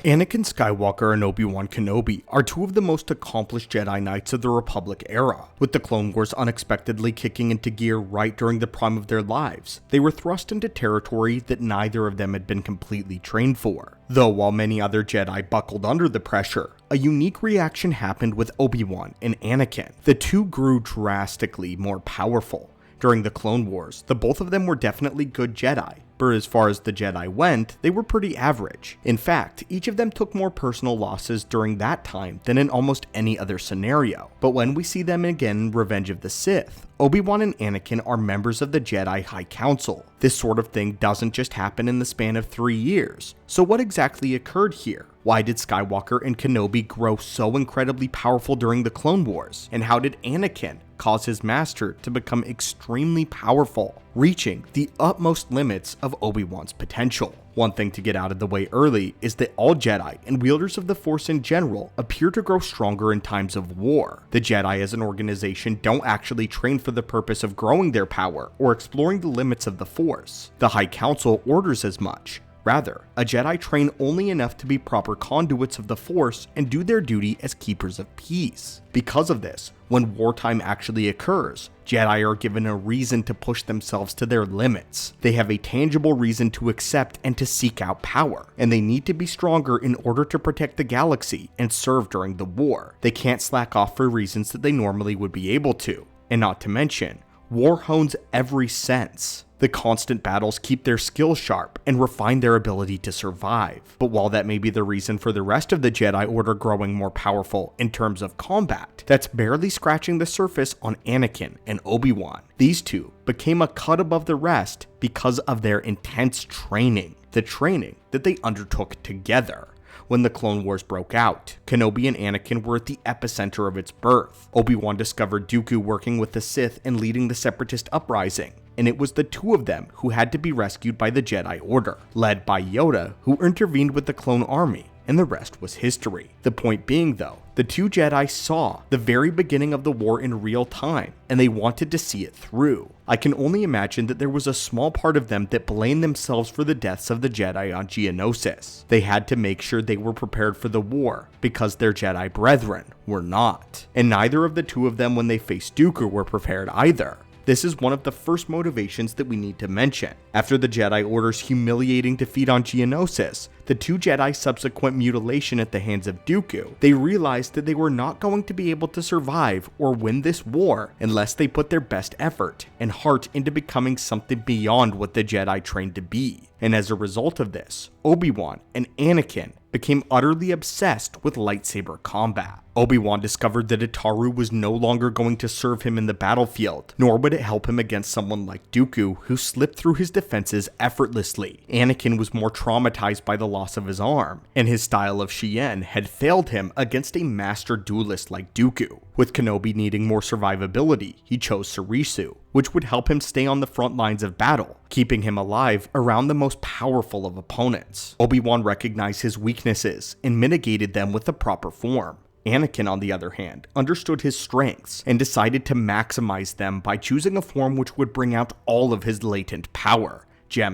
Anakin Skywalker and Obi-Wan Kenobi are two of the most accomplished Jedi Knights of the Republic era. With the Clone Wars unexpectedly kicking into gear right during the prime of their lives, they were thrust into territory that neither of them had been completely trained for. Though while many other Jedi buckled under the pressure, a unique reaction happened with Obi-Wan and Anakin. The two grew drastically more powerful. During the Clone Wars, the both of them were definitely good Jedi, but as far as the Jedi went, they were pretty average. In fact, each of them took more personal losses during that time than in almost any other scenario. But when we see them again in Revenge of the Sith, Obi-Wan and Anakin are members of the Jedi High Council. This sort of thing doesn't just happen in the span of 3 years. So what exactly occurred here? Why did Skywalker and Kenobi grow so incredibly powerful during the Clone Wars? And how did Anakin cause his master to become extremely powerful, reaching the utmost limits of Obi-Wan's potential? One thing to get out of the way early is that all Jedi and wielders of the Force in general appear to grow stronger in times of war. The Jedi as an organization don't actually train for the purpose of growing their power or exploring the limits of the Force. The High Council orders as much. Rather, a Jedi train only enough to be proper conduits of the Force and do their duty as keepers of peace. Because of this, when wartime actually occurs, Jedi are given a reason to push themselves to their limits. They have a tangible reason to accept and to seek out power, and they need to be stronger in order to protect the galaxy and serve during the war. They can't slack off for reasons that they normally would be able to. And not to mention, war hones every sense. The constant battles keep their skills sharp and refine their ability to survive. But while that may be the reason for the rest of the Jedi Order growing more powerful in terms of combat, that's barely scratching the surface on Anakin and Obi-Wan. These two became a cut above the rest because of their intense training, the training that they undertook together. When the Clone Wars broke out, Kenobi and Anakin were at the epicenter of its birth. Obi-Wan discovered Dooku working with the Sith and leading the Separatist uprising, and it was the two of them who had to be rescued by the Jedi Order, led by Yoda, who intervened with the clone army, and the rest was history. The point being though, the two Jedi saw the very beginning of the war in real time, and they wanted to see it through. I can only imagine that there was a small part of them that blamed themselves for the deaths of the Jedi on Geonosis. They had to make sure they were prepared for the war, because their Jedi brethren were not. And neither of the two of them when they faced Dooku were prepared either. This is one of the first motivations that we need to mention. After the Jedi Order's humiliating defeat on Geonosis, the two Jedi's subsequent mutilation at the hands of Dooku, they realized that they were not going to be able to survive or win this war unless they put their best effort and heart into becoming something beyond what the Jedi trained to be. And as a result of this, Obi-Wan and Anakin became utterly obsessed with lightsaber combat. Obi-Wan discovered that Itaru was no longer going to serve him in the battlefield, nor would it help him against someone like Dooku, who slipped through his defenses effortlessly. Anakin was more traumatized by the loss of his arm, and his style of Shien had failed him against a master duelist like Dooku. With Kenobi needing more survivability, he chose Sarisu, which would help him stay on the front lines of battle, keeping him alive around the most powerful of opponents. Obi-Wan recognized his weaknesses and mitigated them with the proper form. Anakin, on the other hand, understood his strengths and decided to maximize them by choosing a form which would bring out all of his latent power.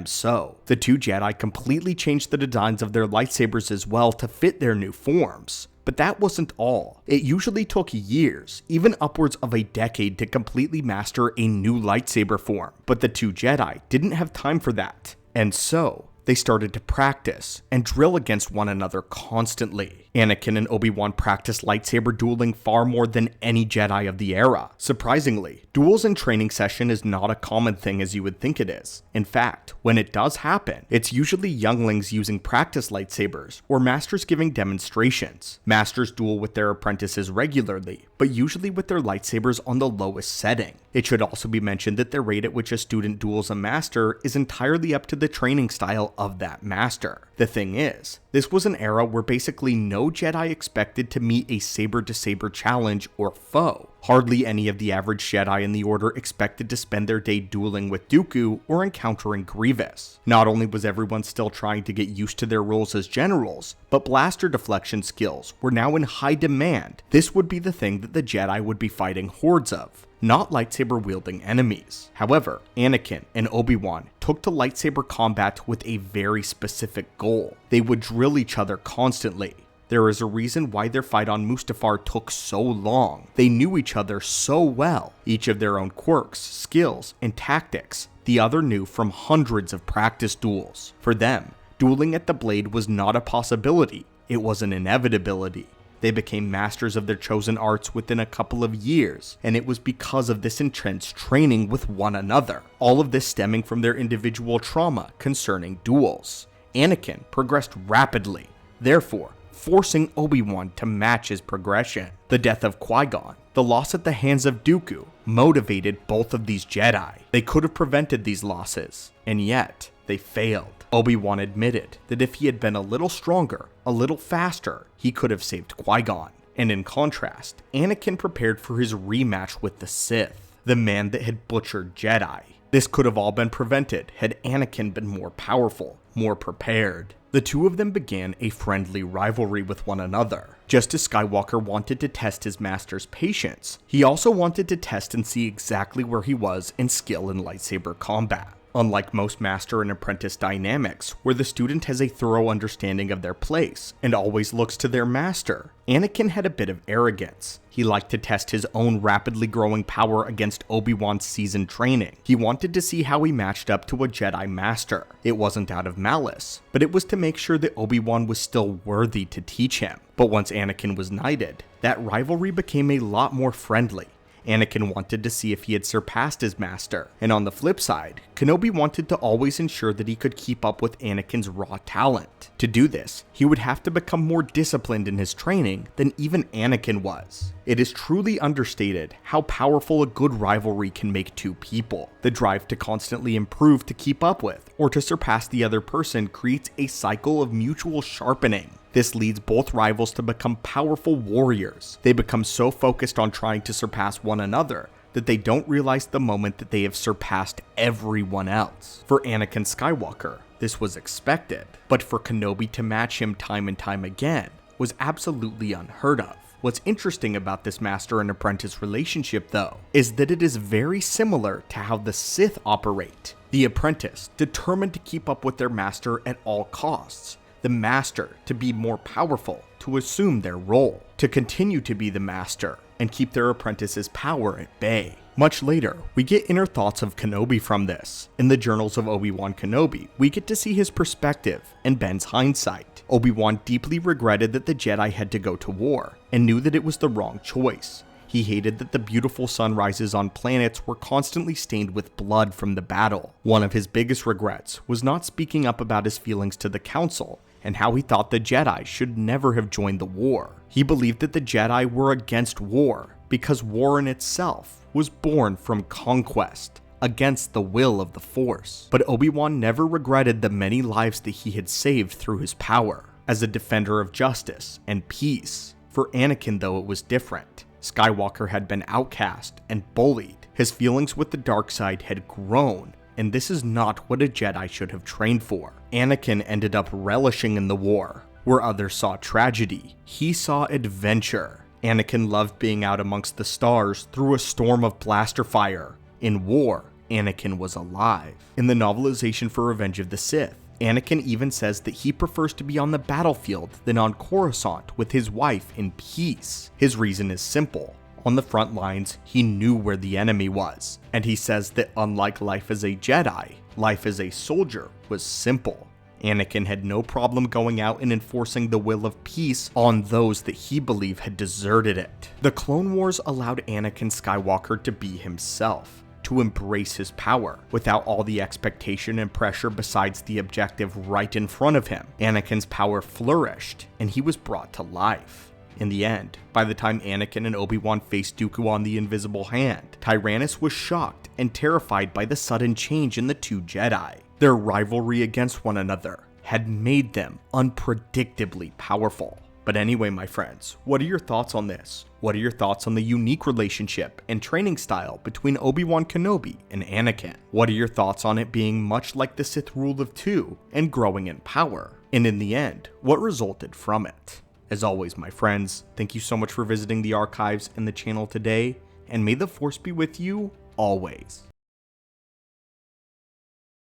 So, the two Jedi completely changed the designs of their lightsabers as well to fit their new forms. But that wasn't all. It usually took years, even upwards of a decade, to completely master a new lightsaber form. But the two Jedi didn't have time for that. And so, they started to practice and drill against one another constantly. Anakin and Obi-Wan practiced lightsaber dueling far more than any Jedi of the era. Surprisingly, duels in training session is not a common thing as you would think it is. In fact, when it does happen, it's usually younglings using practice lightsabers or masters giving demonstrations. Masters duel with their apprentices regularly, but usually with their lightsabers on the lowest setting. It should also be mentioned that the rate at which a student duels a master is entirely up to the training style of that master. The thing is, this was an era where basically no Jedi expected to meet a saber-to-saber challenge or foe. Hardly any of the average Jedi in the Order expected to spend their day dueling with Dooku or encountering Grievous. Not only was everyone still trying to get used to their roles as generals, but blaster deflection skills were now in high demand. This would be the thing that the Jedi would be fighting hordes of. not lightsaber-wielding enemies. However, Anakin and Obi-Wan took to lightsaber combat with a very specific goal. They would drill each other constantly. There is a reason why their fight on Mustafar took so long. They knew each other so well, each of their own quirks, skills, and tactics the other knew from hundreds of practice duels. For them, dueling at the blade was not a possibility, it was an inevitability. They became masters of their chosen arts within a couple of years, and it was because of this intense training with one another. All of this stemming from their individual trauma concerning duels. Anakin progressed rapidly, therefore forcing Obi-Wan to match his progression. The death of Qui-Gon, the loss at the hands of Dooku, motivated both of these Jedi. They could have prevented these losses, and yet they failed. Obi-Wan admitted that if he had been a little stronger, a little faster, he could have saved Qui-Gon. And in contrast, Anakin prepared for his rematch with the Sith, the man that had butchered Jedi. This could have all been prevented had Anakin been more powerful, more prepared. The two of them began a friendly rivalry with one another. Just as Skywalker wanted to test his master's patience, he also wanted to test and see exactly where he was in skill in lightsaber combat. Unlike most master and apprentice dynamics, where the student has a thorough understanding of their place and always looks to their master, Anakin had a bit of arrogance. He liked to test his own rapidly growing power against Obi-Wan's seasoned training. He wanted to see how he matched up to a Jedi Master. It wasn't out of malice, but it was to make sure that Obi-Wan was still worthy to teach him. But once Anakin was knighted, that rivalry became a lot more friendly. Anakin wanted to see if he had surpassed his master, and on the flip side, Kenobi wanted to always ensure that he could keep up with Anakin's raw talent. To do this, he would have to become more disciplined in his training than even Anakin was. It is truly understated how powerful a good rivalry can make two people. The drive to constantly improve to keep up with, or to surpass the other person creates a cycle of mutual sharpening. This leads both rivals to become powerful warriors. They become so focused on trying to surpass one another that they don't realize the moment that they have surpassed everyone else. For Anakin Skywalker, this was expected, but for Kenobi to match him time and time again was absolutely unheard of. What's interesting about this master and apprentice relationship, though, is that it is very similar to how the Sith operate. The apprentice, determined to keep up with their master at all costs. The master, to be more powerful, to assume their role, to continue to be the master, and keep their apprentice's power at bay. Much later, we get inner thoughts of Kenobi from this. In the journals of Obi-Wan Kenobi, we get to see his perspective and Ben's hindsight. Obi-Wan deeply regretted that the Jedi had to go to war, and knew that it was the wrong choice. He hated that the beautiful sunrises on planets were constantly stained with blood from the battle. One of his biggest regrets was not speaking up about his feelings to the Council, and how he thought the Jedi should never have joined the war. He believed that the Jedi were against war, because war in itself was born from conquest, against the will of the Force. But Obi-Wan never regretted the many lives that he had saved through his power, as a defender of justice and peace. For Anakin, though, it was different. Skywalker had been outcast and bullied. His feelings with the dark side had grown, and this is not what a Jedi should have trained for. Anakin ended up relishing in the war. Where others saw tragedy, he saw adventure. Anakin loved being out amongst the stars through a storm of blaster fire. In war, Anakin was alive. In the novelization for Revenge of the Sith, Anakin even says that he prefers to be on the battlefield than on Coruscant with his wife in peace. His reason is simple. On the front lines, he knew where the enemy was, and he says that unlike life as a Jedi, life as a soldier was simple. Anakin had no problem going out and enforcing the will of peace on those that he believed had deserted it. The Clone Wars allowed Anakin Skywalker to be himself, to embrace his power, without all the expectation and pressure besides the objective right in front of him. Anakin's power flourished, and he was brought to life. In the end, by the time Anakin and Obi-Wan faced Dooku on the Invisible Hand, Tyrannus was shocked and terrified by the sudden change in the two Jedi. Their rivalry against one another had made them unpredictably powerful. But anyway, my friends, what are your thoughts on this? What are your thoughts on the unique relationship and training style between Obi-Wan Kenobi and Anakin? What are your thoughts on it being much like the Sith rule of two and growing in power? And in the end, what resulted from it? As always, my friends, thank you so much for visiting the archives and the channel today. and may the Force be with you always.